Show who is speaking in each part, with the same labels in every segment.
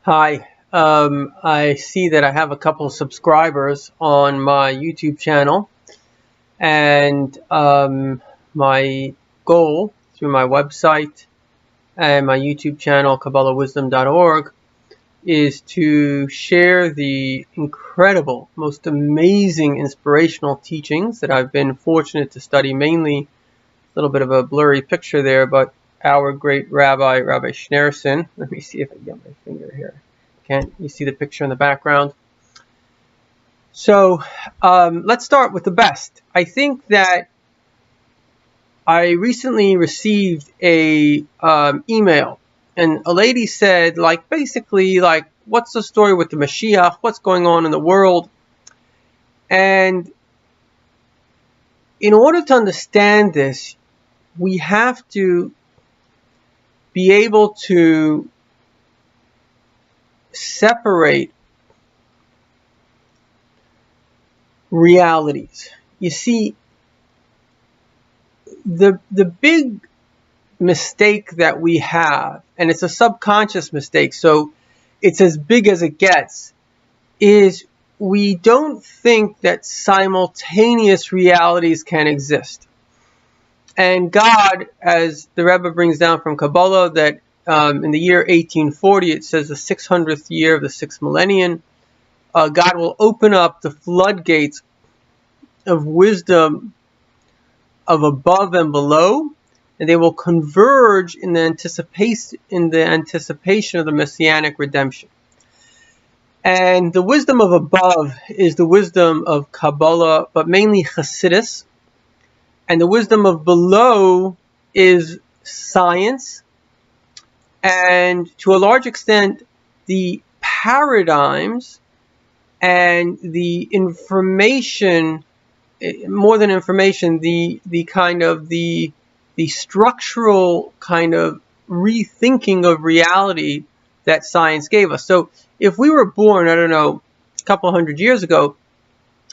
Speaker 1: Hi, I see that I have a couple of subscribers on my YouTube channel, and my goal through my website and my YouTube channel, KabbalahWisdom.org, is to share the incredible, most amazing inspirational teachings that I've been fortunate to study, mainly a little bit of a blurry picture there, but our great Rabbi Schneerson. Let me see if I can get my finger here. Can't you see the picture in the background? So let's start with the best. I think that I recently received a email, and a lady said, basically, what's the story with the Mashiach? What's going on in the world? And in order to understand this, we have to be able to separate realities. You see, the big mistake that we have, and it's a subconscious mistake, so it's as big as it gets, is we don't think that simultaneous realities can exist. And God, as the Rebbe brings down from Kabbalah, that in the year 1840, it says the 600th year of the 6th millennium, God will open up the floodgates of wisdom of above and below, and they will converge in the anticipation of the Messianic redemption. And the wisdom of above is the wisdom of Kabbalah, but mainly Hasidus. And the wisdom of below is science, and to a large extent, the paradigms and the information, more than information, the structural kind of rethinking of reality that science gave us. So if we were born, I don't know, a couple hundred years ago,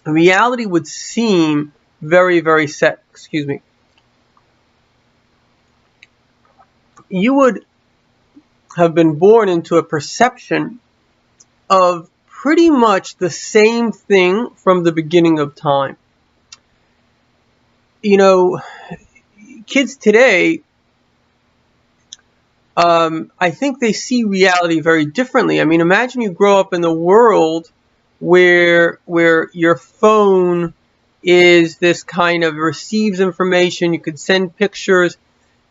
Speaker 1: reality would seem very, very set. Excuse me. You would have been born into a perception of pretty much the same thing from the beginning of time. You know, kids today, I think they see reality very differently. I mean, imagine you grow up in the world where your phone is this kind of receives information, you could send pictures,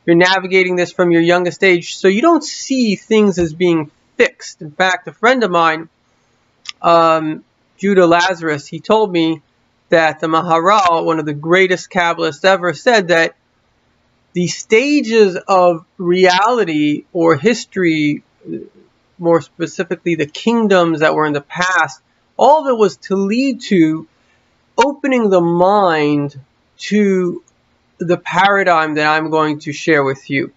Speaker 1: you're navigating this from your youngest age, so you don't see things as being fixed. In fact, a friend of mine, Judah Lazarus, he told me that the Maharal, one of the greatest Kabbalists ever, said that the stages of reality or history, more specifically the kingdoms that were in the past, all of it was to lead to opening the mind to the paradigm that I'm going to share with you.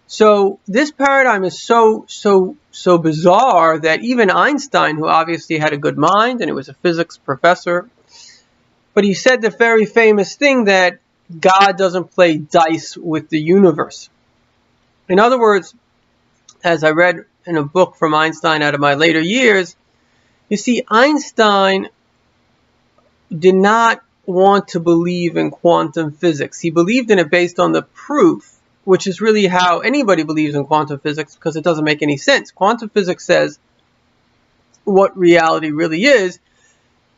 Speaker 1: So this paradigm is so bizarre that even Einstein, who obviously had a good mind and he was a physics professor, but he said the very famous thing that God doesn't play dice with the universe. In other words, as I read in a book from Einstein out of my later years, you see, Einstein did not want to believe in quantum physics. He believed in it based on the proof, which is really how anybody believes in quantum physics, because it doesn't make any sense. Quantum physics says what reality really is,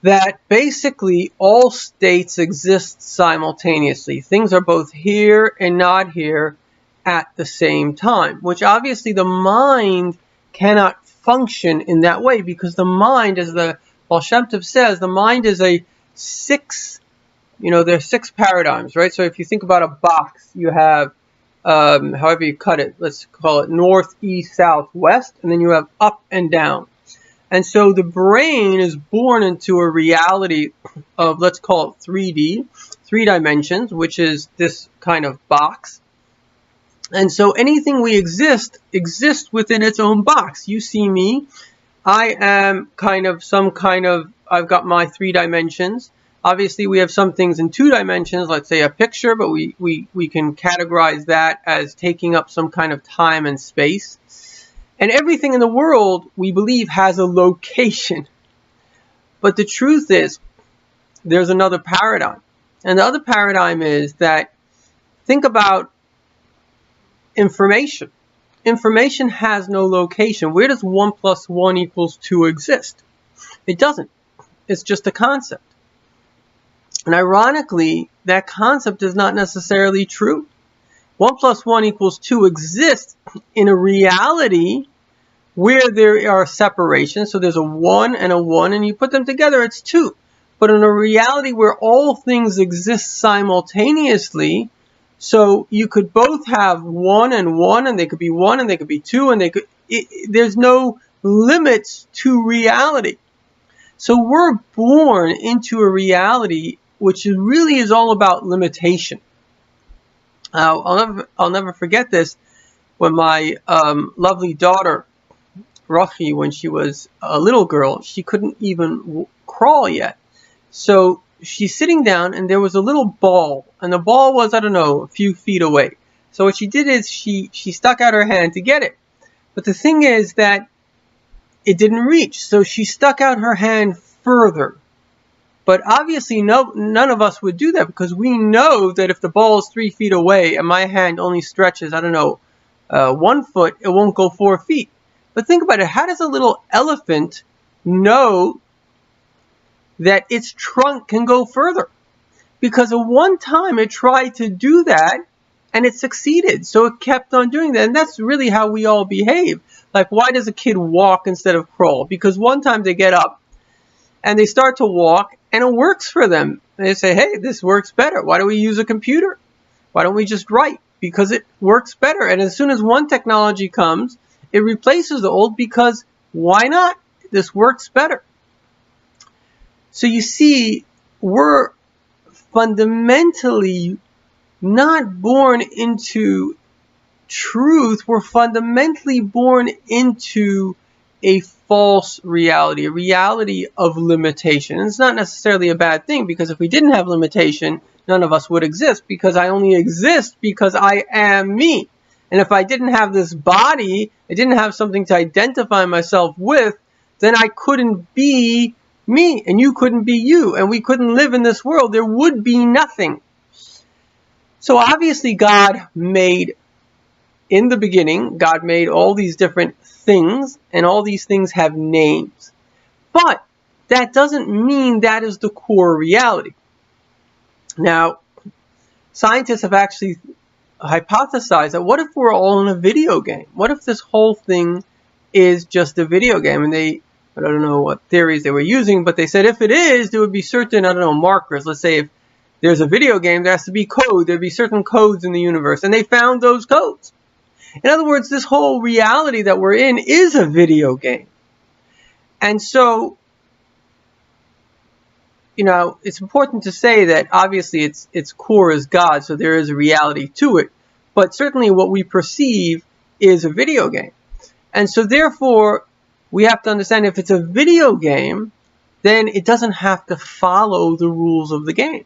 Speaker 1: that basically all states exist simultaneously. Things are both here and not here at the same time, which obviously the mind cannot function in that way, because the mind, as the Baal Shem Tov says, the mind is a there's 6 paradigms, right? So if you think about a box, you have, however you cut it, let's call it north, east, south, west, and then you have up and down. And so the brain is born into a reality of, let's call it 3D, 3 dimensions, which is this kind of box. And so anything we exists within its own box. You see me, I am I've got my 3 dimensions. Obviously, we have some things in 2 dimensions, let's say a picture, but we can categorize that as taking up some kind of time and space. And everything in the world, we believe, has a location. But the truth is, there's another paradigm. And the other paradigm is that, think about information. Information has no location. Where does 1 + 1 = 2 exist? It doesn't. It's just a concept. And ironically, that concept is not necessarily true. 1 + 1 = 2 exists in a reality where there are separations. So there's a 1 and a 1, and you put them together, it's 2. But in a reality where all things exist simultaneously, so you could both have 1 and 1, and they could be 1 and they could be 2, and there's no limits to reality. So we're born into a reality which really is all about limitation. I'll never forget this. When my lovely daughter, Rachi, when she was a little girl, she couldn't even crawl yet. So she's sitting down, and there was a little ball, and the ball was, I don't know, a few feet away. So what she did is she stuck out her hand to get it. But the thing is that it didn't reach, so she stuck out her hand further. But obviously none of us would do that, because we know that if the ball is 3 feet away and my hand only stretches, I don't know, 1 foot, it won't go 4 feet. But think about it. How does a little elephant know that its trunk can go further? Because at one time it tried to do that and it succeeded. So it kept on doing that. And that's really how we all behave. Like, why does a kid walk instead of crawl? Because one time they get up and they start to walk and it works for them. And they say, hey, this works better. Why don't we use a computer? Why don't we just write? Because it works better. And as soon as one technology comes, it replaces the old, because why not? This works better. So you see, we're fundamentally not born into truth. We're fundamentally born into a false reality, a reality of limitation. And it's not necessarily a bad thing, because if we didn't have limitation, none of us would exist, because I only exist because I am me. And if I didn't have this body, I didn't have something to identify myself with, then I couldn't be me, and you couldn't be you, and we couldn't live in this world. There would be nothing. So obviously God made, in the beginning, God made all these different things, and all these things have names. But that doesn't mean that is the core reality. Now, scientists have actually hypothesized that, what if we're all in a video game? What if this whole thing is just a video game? And I don't know what theories they were using, but they said if it is, there would be certain, I don't know, markers. Let's say if there's a video game, there has to be code. There'd be certain codes in the universe, and they found those codes. In other words, this whole reality that we're in is a video game. And so, you know, it's important to say that obviously its core is God, so there is a reality to it. But certainly what we perceive is a video game. And so therefore, we have to understand, if it's a video game, then it doesn't have to follow the rules of the game.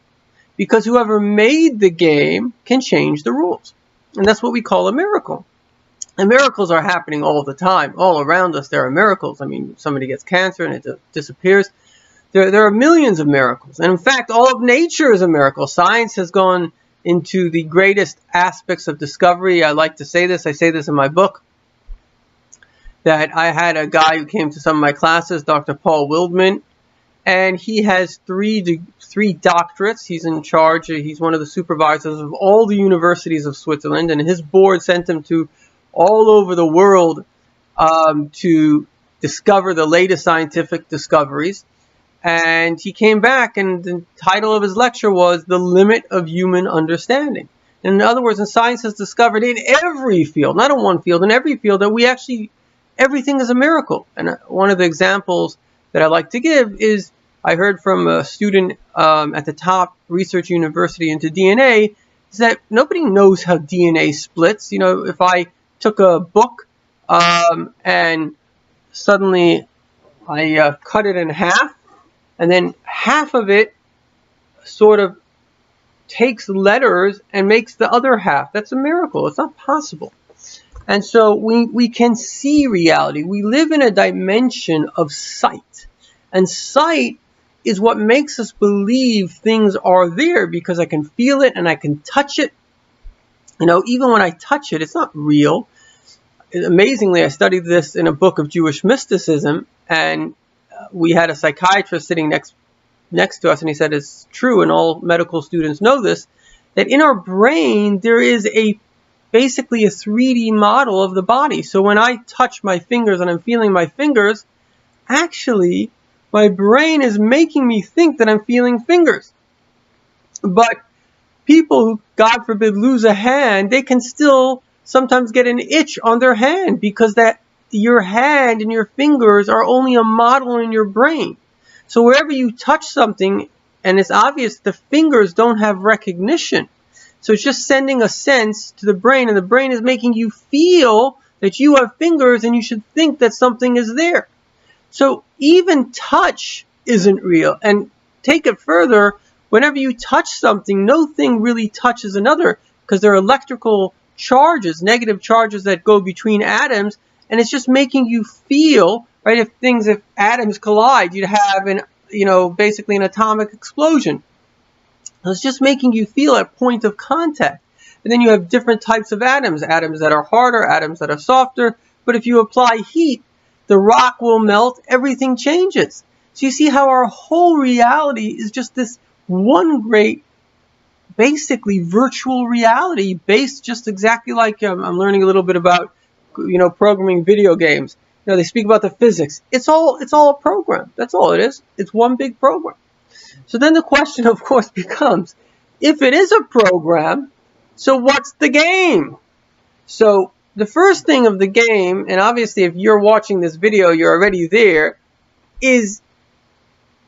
Speaker 1: Because whoever made the game can change the rules. And that's what we call a miracle. And miracles are happening all the time. All around us there are miracles. I mean, somebody gets cancer and it disappears. There are millions of miracles. And in fact, all of nature is a miracle. Science has gone into the greatest aspects of discovery. I like to say this. I say this in my book. That I had a guy who came to some of my classes, Dr. Paul Wildman, and he has three doctorates. He's in charge. He's one of the supervisors of all the universities of Switzerland, and his board sent him to all over the world to discover the latest scientific discoveries. And he came back, and the title of his lecture was The Limit of Human Understanding. And in other words, science has discovered in every field, not in one field, in every field, that we actually, everything is a miracle. And one of the examples that I like to give is, I heard from a student at the top research university into DNA, is that nobody knows how DNA splits. You know, if I took a book and suddenly I cut it in half, and then half of it sort of takes letters and makes the other half. That's a miracle. It's not possible. And so we can see reality. We live in a dimension of sight. And sight is what makes us believe things are there, because I can feel it and I can touch it. You know, even when I touch it, it's not real. Amazingly, I studied this in a book of Jewish mysticism, and we had a psychiatrist sitting next to us, and he said it's true, and all medical students know this, that in our brain there is basically a 3D model of the body. So when I touch my fingers and I'm feeling my fingers, actually my brain is making me think that I'm feeling fingers. But people who, God forbid, lose a hand, they can still sometimes get an itch on their hand, because that your hand and your fingers are only a model in your brain. So wherever you touch something, and it's obvious the fingers don't have recognition. So it's just sending a sense to the brain, and the brain is making you feel that you have fingers and you should think that something is there. So even touch isn't real. And take it further, whenever you touch something, no thing really touches another, because there are electrical charges, negative charges that go between atoms, and it's just making you feel, right? If atoms collide, you'd have basically an atomic explosion. It's just making you feel at point of contact. And then you have different types of atoms that are harder, atoms that are softer. But if you apply heat, the rock will melt, everything changes. So you see how our whole reality is just this one great, basically virtual reality, based just exactly like I'm learning a little bit about, programming video games. They speak about the physics. It's all a program. That's all it is. It's one big program. So then the question, of course, becomes, if it is a program, so what's the game? So the first thing of the game, and obviously if you're watching this video, you're already there, is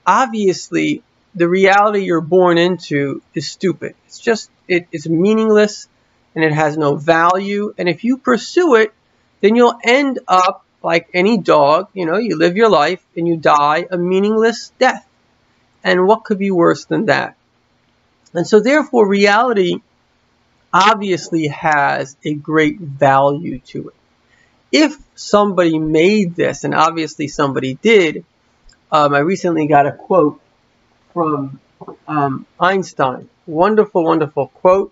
Speaker 1: obviously the reality you're born into is stupid. It's just, it's meaningless, and it has no value. And if you pursue it, then you'll end up like any dog. You live your life and you die a meaningless death. And what could be worse than that? And so therefore, reality obviously has a great value to it. If somebody made this, and obviously somebody did, I recently got a quote from Einstein. Wonderful, wonderful quote.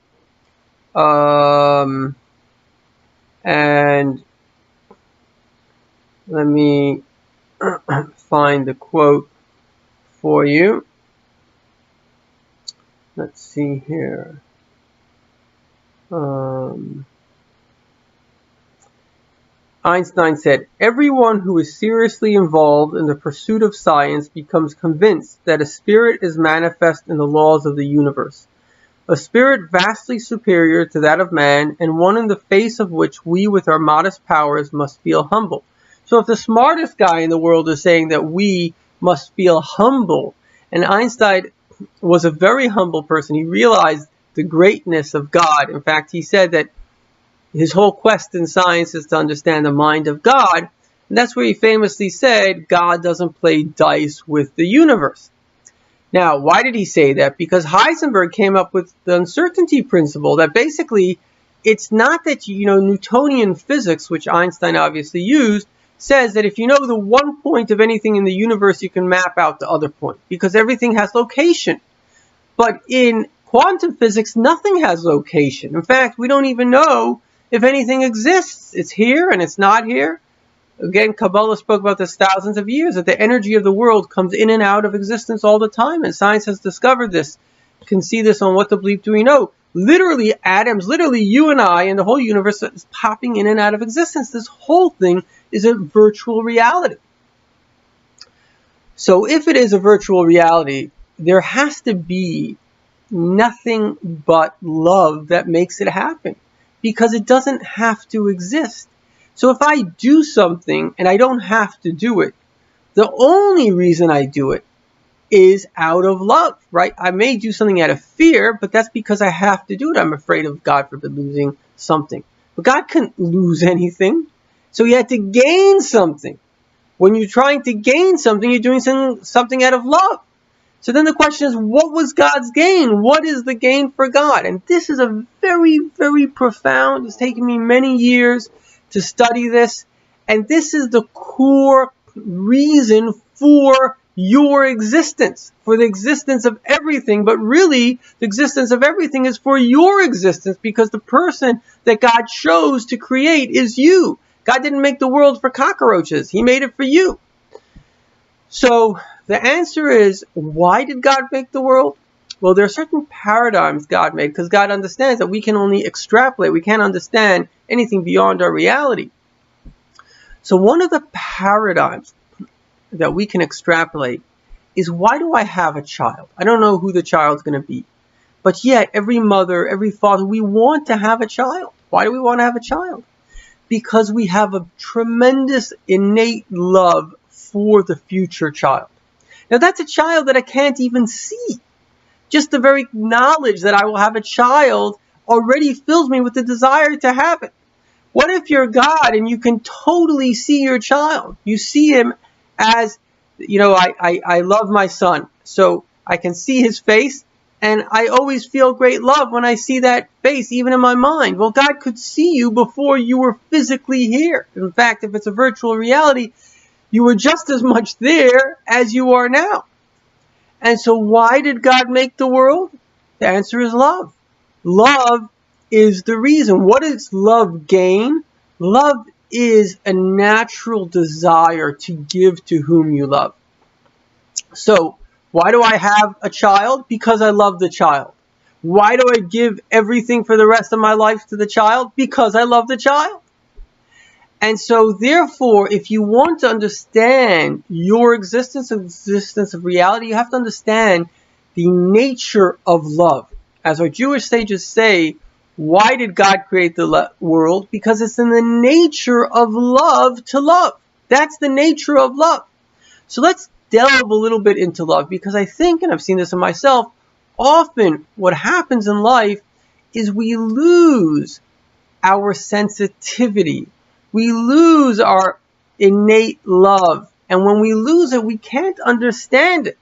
Speaker 1: And let me find the quote for you. Let's see here. Einstein said, "Everyone who is seriously involved in the pursuit of science becomes convinced that a spirit is manifest in the laws of the universe, a spirit vastly superior to that of man, and one in the face of which we with our modest powers must feel humble." So if the smartest guy in the world is saying that we must feel humble, and Einstein was a very humble person, he realized the greatness of God. In fact, he said that his whole quest in science is to understand the mind of God. And that's where he famously said, God doesn't play dice with the universe. Now, why did he say that? Because Heisenberg came up with the uncertainty principle, that basically it's not that, Newtonian physics, which Einstein obviously used, says that if you know the one point of anything in the universe, you can map out the other point, because everything has location. But in quantum physics, nothing has location. In fact, we don't even know if anything exists. It's here and it's not here. Again, Kabbalah spoke about this thousands of years, that the energy of the world comes in and out of existence all the time, and science has discovered this. You can see this on What the Bleep Do We Know. Literally, atoms, literally you and I and the whole universe is popping in and out of existence. This whole thing is a virtual reality. So if it is a virtual reality, there has to be nothing but love that makes it happen, because it doesn't have to exist. So if I do something and I don't have to do it, the only reason I do it is out of love, right? I may do something out of fear, but that's because I have to do it. I'm afraid of, God forbid, losing something. But God couldn't lose anything. So he had to gain something. When you're trying to gain something, you're doing something out of love. So then the question is, what was God's gain? What is the gain for God? And this is a very, very profound, it's taken me many years to study this, and this is the core reason for your existence, for the existence of everything. But really, the existence of everything is for your existence, because the person that God chose to create is you. God didn't make the world for cockroaches. He made it for you. So the answer is, why did God make the world? Well, there are certain paradigms God made, because God understands that we can only extrapolate. We can't understand anything beyond our reality. So one of the paradigms that we can extrapolate is, why do I have a child? I don't know who the child's going to be. But yet, every mother, every father, we want to have a child. Why do we want to have a child? Because we have a tremendous innate love for the future child. Now, that's a child that I can't even see. Just the very knowledge that I will have a child already fills me with the desire to have it. What if you're God and you can totally see your child? You see him as, I love my son, so I can see his face, and I always feel great love when I see that face, even in my mind. Well, God could see you before you were physically here. In fact, if it's a virtual reality, you were just as much there as you are now. And so why did God make the world? The answer is love. Love is the reason. What does love gain? Love is a natural desire to give to whom you love. So, why do I have a child? Because I love the child. Why do I give everything for the rest of my life to the child? Because I love the child. And so, therefore, if you want to understand your existence of reality, you have to understand the nature of love. As our Jewish sages say, why did God create the world? Because it's in the nature of love to love. That's the nature of love. So let's delve a little bit into love, because I think, and I've seen this in myself, often what happens in life is we lose our sensitivity. We lose our innate love. And when we lose it, we can't understand it.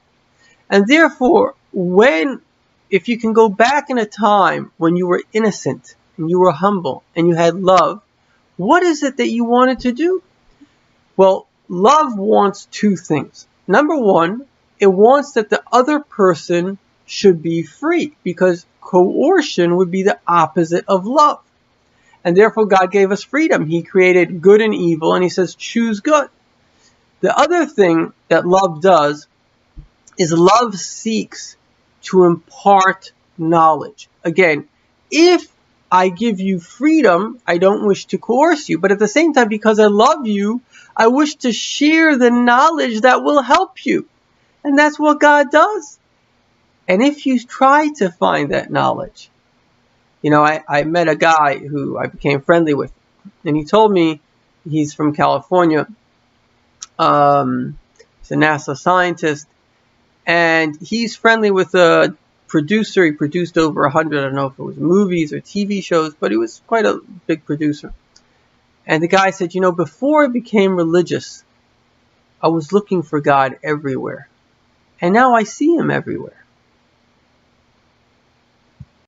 Speaker 1: And therefore, if you can go back in a time when you were innocent and you were humble and you had love, what is it that you wanted to do? Well, love wants two things. Number one, it wants that the other person should be free, because coercion would be the opposite of love. And therefore, God gave us freedom. He created good and evil, and he says, choose good. The other thing that love does is love seeks to impart knowledge. Again, if I give you freedom, I don't wish to coerce you. But at the same time, because I love you, I wish to share the knowledge that will help you. And that's what God does. And if you try to find that knowledge, I met a guy who I became friendly with, and he told me he's from California. He's a NASA scientist, and he's friendly with a producer. He produced over 100, I don't know if it was movies or TV shows, but he was quite a big producer. And the guy said, before I became religious, I was looking for God everywhere. And now I see him everywhere.